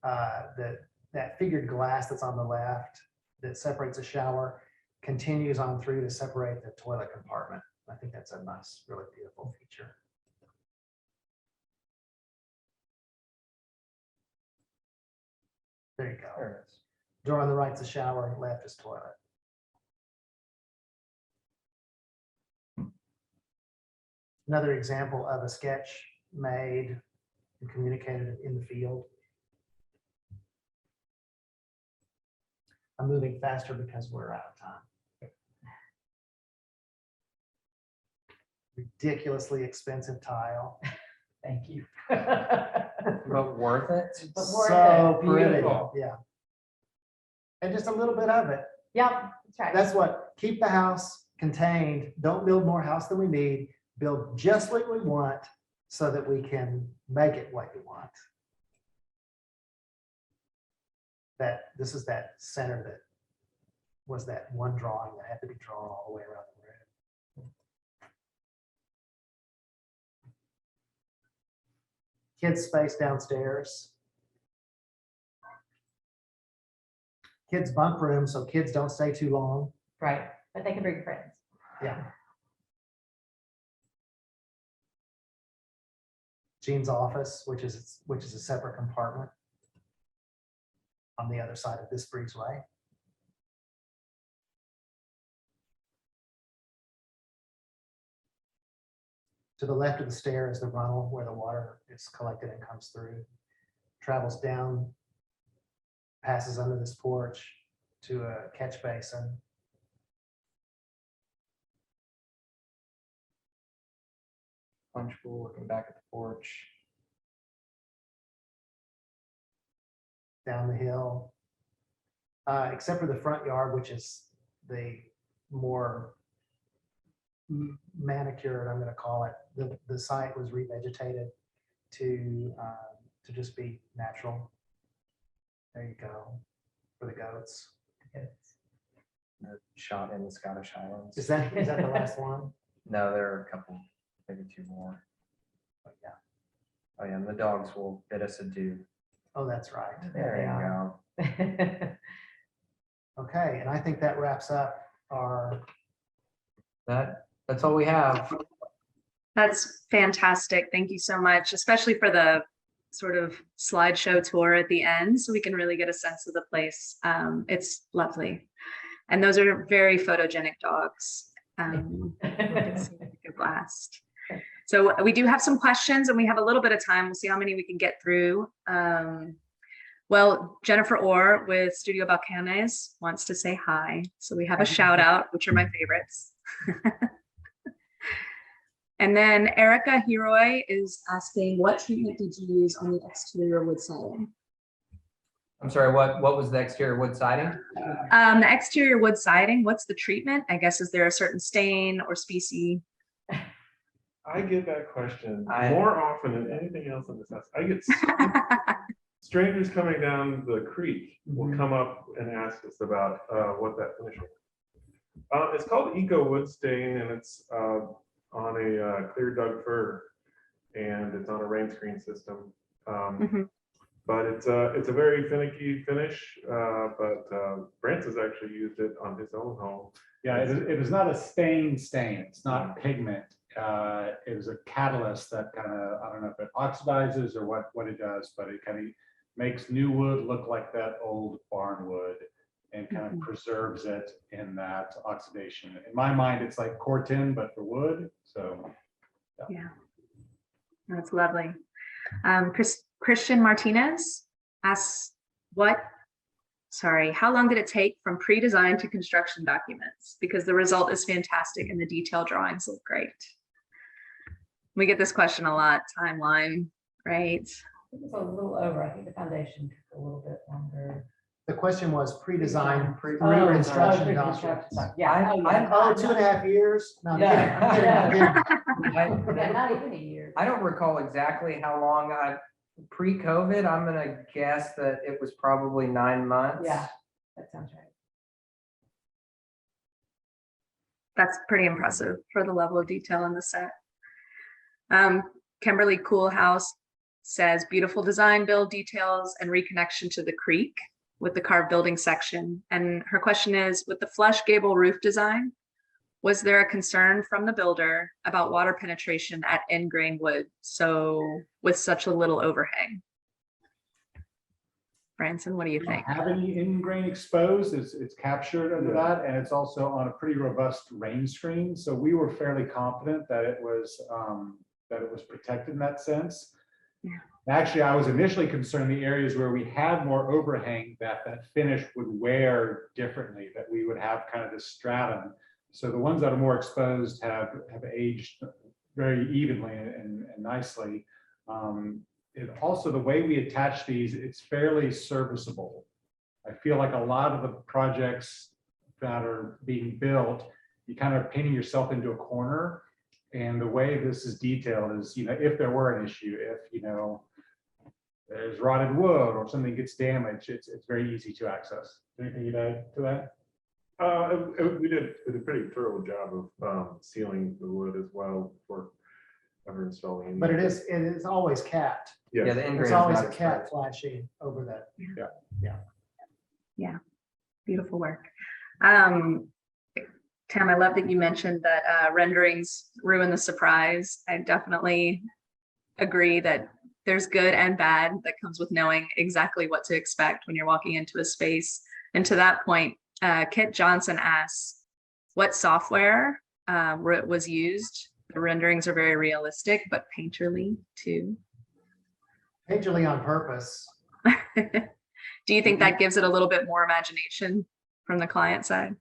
Speaker 5: that figured glass that's on the left that separates the shower continues on through to separate the toilet compartment. I think that's a nice, really beautiful feature. There you go.
Speaker 3: There it is.
Speaker 5: Door on the right's a shower, left is toilet. Another example of a sketch made and communicated in the field. I'm moving faster because we're out of time. Ridiculously expensive tile.
Speaker 4: Thank you.
Speaker 3: But worth it?
Speaker 4: But worth
Speaker 5: So
Speaker 4: it.
Speaker 5: pretty,
Speaker 3: Beautiful.
Speaker 5: yeah. And just a little bit of it.
Speaker 4: Yep, that's right.
Speaker 5: That's what, keep the house contained. Don't build more house than we need. Build just what we want so that we can make it what we want. This is that center that was that one drawing that had to be drawn all the way around the room. Kids' space downstairs. Kids' bunk room, so kids don't stay too long.
Speaker 4: Right, but they can bring friends.
Speaker 5: Yeah. Jean's office, which is a separate compartment on the other side of this breezeway. To the left of the stair is the runnel where the water is collected and comes through, travels down, passes under this porch to a catch basin.
Speaker 3: Punch pool, looking back at the porch.
Speaker 5: Down the hill. Except for the front yard, which is the more manicured, I'm going to call it. The site was revegetated to just be natural. There you go, for the goats.
Speaker 3: Shot in the Scottish Highlands.
Speaker 5: Is that the last one?
Speaker 3: No, there are a couple, maybe two more.
Speaker 5: But yeah.
Speaker 3: Oh yeah, and the dogs will bid us adieu.
Speaker 5: Oh, that's right.
Speaker 3: There you go.
Speaker 5: Okay, and I think that wraps up our.
Speaker 3: That's all we have.
Speaker 2: That's fantastic. Thank you so much, especially for the sort of slideshow tour at the end, so we can really get a sense of the place. It's lovely. And those are very photogenic dogs. It's a blast. So we do have some questions and we have a little bit of time. We'll see how many we can get through. Well, Jennifer Orr with Studio Balcanes wants to say hi. So we have a shout out, which are my favorites. And then Erica Heroi is asking, what treatment did you use on the exterior wood siding?
Speaker 3: I'm sorry, what was the exterior wood siding?
Speaker 2: The exterior wood siding, what's the treatment? I guess, is there a certain stain or species?
Speaker 7: I get that question
Speaker 3: I-
Speaker 7: more often than anything else in this house. I get strangers coming down the creek will come up and ask us about what that finish is. It's called Eco Wood Stain, and it's on a clear Doug fir, and it's on a rain screen system. But it's a very finicky finish. But Brent has actually used it on his own home.
Speaker 6: Yeah, it is not a stain. It's not pigment. it was a catalyst that kind of, I don't know if it oxidizes or what it does, but it kind of makes new wood look like that old barn wood and kind of preserves it in that oxidation. In my mind, it's like Cortin, but for wood. So
Speaker 2: Yeah, that's lovely. Christian Martinez asks, how long did it take from pre-design to construction documents? Because the result is fantastic and the detailed drawings look great. We get this question a lot, timeline, right?
Speaker 4: It was a little over. I think the foundation took a little bit longer.
Speaker 5: The question was pre-design,
Speaker 4: Oh,
Speaker 5: pre-construction
Speaker 4: pre-construction,
Speaker 5: documents.
Speaker 4: sorry. Yeah.
Speaker 5: Oh, 2.5 years? No, I'm
Speaker 4: Yeah.
Speaker 5: kidding, I'm kidding.
Speaker 4: Yeah, not even a year.
Speaker 3: I don't recall exactly how long pre-COVID, I'm gonna guess that it was probably 9 months.
Speaker 4: Yeah, that sounds right.
Speaker 2: That's pretty impressive for the level of detail in the set. Kimberly Coolhouse says, beautiful design, build details, and reconnection to the creek with the carved building section. And her question is, with the flush gable roof design, was there a concern from the builder about water penetration at end grain wood, so with such a little overhang? Branson, what do you think?
Speaker 6: have any in grain exposed, it's captured under that, and it's also on a pretty robust rain screen. So we were fairly confident that it was protected in that sense.
Speaker 2: Yeah.
Speaker 6: Actually, I was initially concerned the areas where we had more overhang that finish would wear differently, that we would have kind of this stratum. So the ones that are more exposed have aged very evenly and nicely. It also, the way we attach these, it's fairly serviceable. I feel like a lot of the projects that are being built, you kind of painting yourself into a corner. And the way this is detailed is, if there were an issue, if, there's rotted wood or something gets damaged, it's very easy to access. Anything you'd add to that?
Speaker 7: We did a pretty thorough job of sealing the wood as well before ever installing.
Speaker 5: But it is always capped.
Speaker 3: Yeah,
Speaker 7: Yes.
Speaker 3: the in
Speaker 5: There's
Speaker 3: grain is
Speaker 5: always
Speaker 3: not
Speaker 5: a cap
Speaker 3: exposed.
Speaker 5: flashing over that.
Speaker 2: Beautiful work. Tam, I love that you mentioned that renderings ruin the surprise. I definitely agree that there's good and bad that comes with knowing exactly what to expect when you're walking into a space. And to that point, Kit Johnson asks, what software was used? The renderings are very realistic, but painterly too.
Speaker 5: Painterly on purpose.
Speaker 2: Do you think that gives it a little bit more imagination from the client side?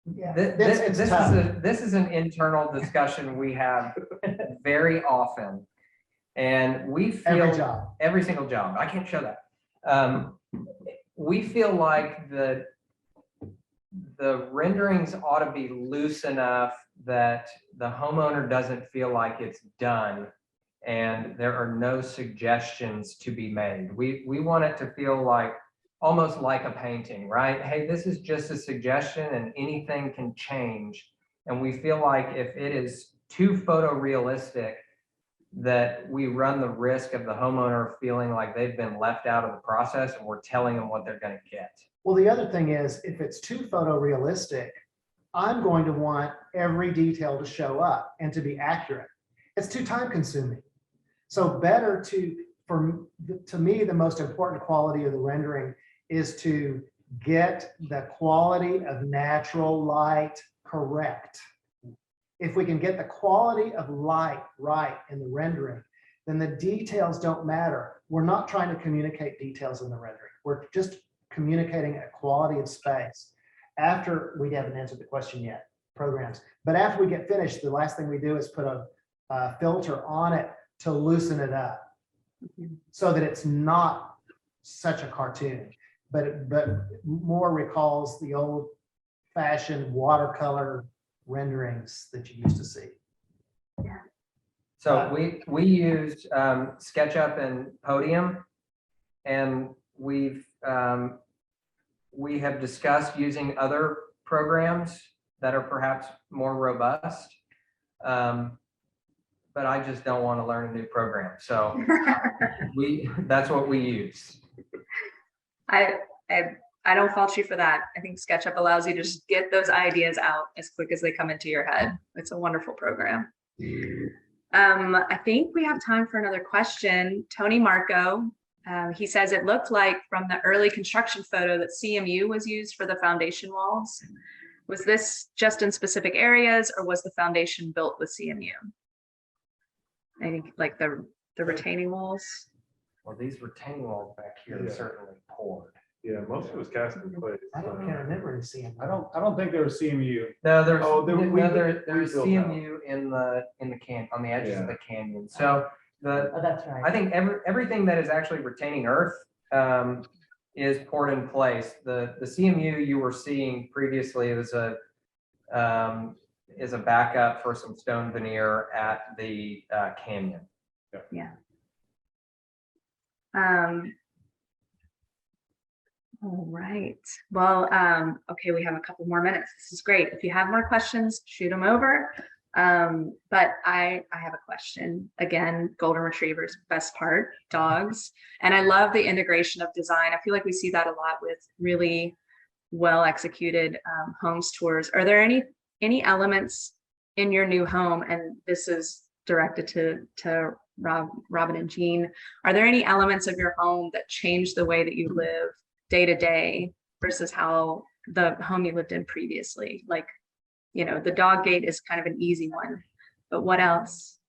Speaker 5: Yeah.
Speaker 3: This is an internal discussion we have very often. And we feel every single job, I can't show that. We feel like the renderings ought to be loose enough that the homeowner doesn't feel like it's done and there are no suggestions to be made. We want it to feel like almost like a painting, right? Hey, this is just a suggestion and anything can change. And we feel like if it is too photorealistic, that we run the risk of the homeowner feeling like they've been left out of the process and we're telling them what they're going to get.
Speaker 5: Well, the other thing is, if it's too photorealistic, I'm going to want every detail to show up and to be accurate. It's too time consuming. So better to me, the most important quality of the rendering is to get the quality of natural light correct. If we can get the quality of light right in the rendering, then the details don't matter. We're not trying to communicate details in the rendering. We're just communicating a quality of space. After, we haven't answered the question yet, programs, but after we get finished, the last thing we do is put a filter on it to loosen it up so that it's not such a cartoon, but more recalls the old fashioned watercolor renderings that you used to see.
Speaker 3: So we used SketchUp and Podium, and we have discussed using other programs that are perhaps more robust. But I just don't want to learn a new program. So that's what we use.
Speaker 2: I I don't fault you for that. I think SketchUp allows you to just get those ideas out as quick as they come into your head. It's a wonderful program. I think we have time for another question. Tony Marco, he says it looked like from the early construction photo that CMU was used for the foundation walls. Was this just in specific areas, or was the foundation built with CMU? I think like the retaining walls.
Speaker 3: Well, these retaining walls back here
Speaker 7: Yeah.
Speaker 3: certainly poured.
Speaker 7: Yeah, most of it was cast in place.
Speaker 5: Can't remember seeing.
Speaker 6: I don't think there was CMU.
Speaker 3: No, there's,
Speaker 7: Oh, there- we-
Speaker 3: there's
Speaker 7: we built
Speaker 3: CMU in the can, on the edges of
Speaker 7: Yeah.
Speaker 3: the canyon. So the,
Speaker 4: Oh, that's right.
Speaker 3: I think everything that is actually retaining earth is poured in place. The CMU you were seeing previously is a backup for some stone veneer at the canyon.
Speaker 2: All right. Well, okay, we have a couple more minutes. This is great. If you have more questions, shoot them over. But I have a question. Again, golden retrievers, best part, dogs. And I love the integration of design. I feel like we see that a lot with really well executed homes tours. Are there any elements in your new home, and this is directed to Robin and Jean, are there any elements of your home that change the way that you live day to day versus how the home you lived in previously? Like, you know, the dog gate is kind of an easy one, but what else?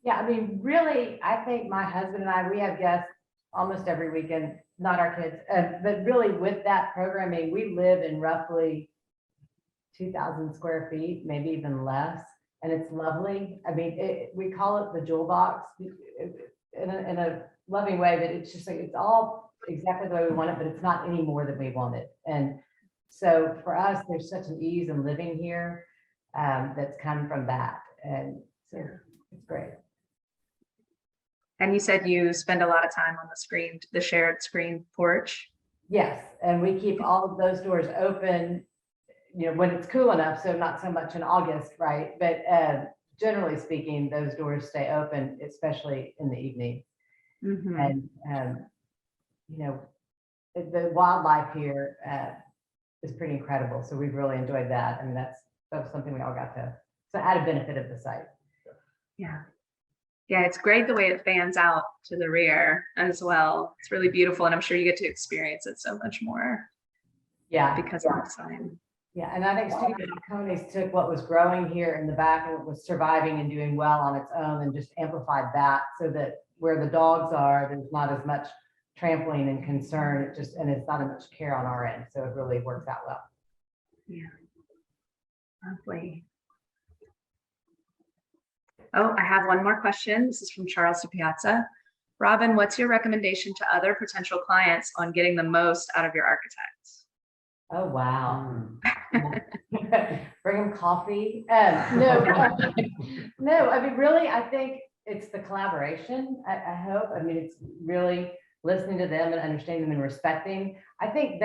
Speaker 4: Yeah, I mean, really, I think my husband and I, we have guests almost every weekend, not our kids, but really with that programming, we live in roughly 2,000 square feet, maybe even less. And it's lovely. I mean, we call it the jewel box in a loving way, but it's just like, it's all exactly the way we want it, but it's not any more than we want it. And so for us, there's such an ease in living here that's come from that. And so it's great.
Speaker 2: And you said you spend a lot of time on the shared screen porch.
Speaker 4: Yes, and we keep all of those doors open, you know, when it's cool enough, so not so much in August, right? But generally speaking, those doors stay open, especially in the evening.
Speaker 2: Mhm.
Speaker 4: And you know, the wildlife here is pretty incredible. So we've really enjoyed that. I mean, that was something we all got to, so added benefit of the site.
Speaker 2: Yeah. Yeah, it's great the way it fans out to the rear as well. It's really beautiful, and I'm sure you get to experience it so much more
Speaker 4: Yeah.
Speaker 2: because of the sign.
Speaker 4: Yeah, and I think Studio Coney's took what was growing here in the back and what was surviving and doing well on its own and just amplified that so that where the dogs are, there's not as much trampling and concern. And it's not as much care on our end. So it really works out well.
Speaker 2: Yeah. Lovely. Oh, I have one more question. This is from Charles DiPiazza. Robin, what's your recommendation to other potential clients on getting the most out of your architects?
Speaker 4: Oh, wow. Bring them coffee. No, no, I mean, really, I think it's the collaboration. I hope. I mean, it's really listening to them and understanding them and respecting. I think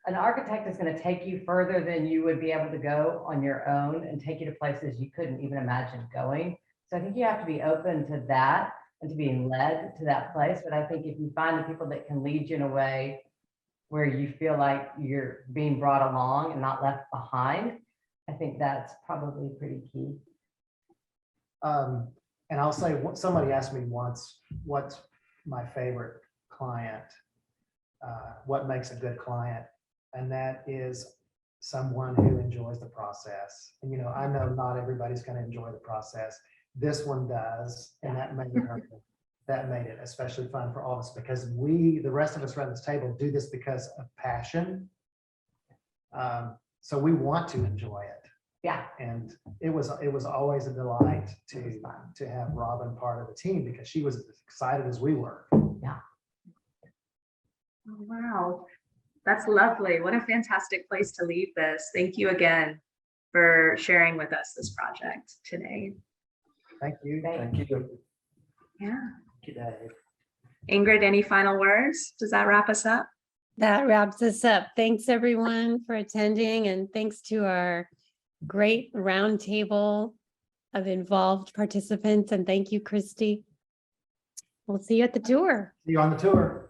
Speaker 4: an architect is going to take you further than you would be able to go on your own and take you to places you couldn't even imagine going. So I think you have to be open to that and to being led to that place. But I think if you find the people that can lead you in a way where you feel like you're being brought along and not left behind, I think that's probably pretty key.
Speaker 5: And I'll say, somebody asked me once, what's my favorite client? What makes a good client? And that is someone who enjoys the process. And, you know, I know not everybody's going to enjoy the process. This one does, and that made it especially fun for all of us because the rest of us around this table do this because of passion. So we want to enjoy it.
Speaker 4: Yeah.
Speaker 5: And it was always a delight to have Robin part of the team because she was as excited as we were.
Speaker 4: Yeah.
Speaker 2: Oh, wow. That's lovely. What a fantastic place to leave this. Thank you again for sharing with us this project today.
Speaker 5: Thank you.
Speaker 3: Thank you.
Speaker 2: Yeah.
Speaker 5: Thank you, Dave.
Speaker 2: Ingrid, any final words? Does that wrap us up?
Speaker 1: That wraps us up. Thanks everyone for attending, and thanks to our great roundtable of involved participants. And thank you, Christy. We'll see you at the tour.
Speaker 5: See you on the tour.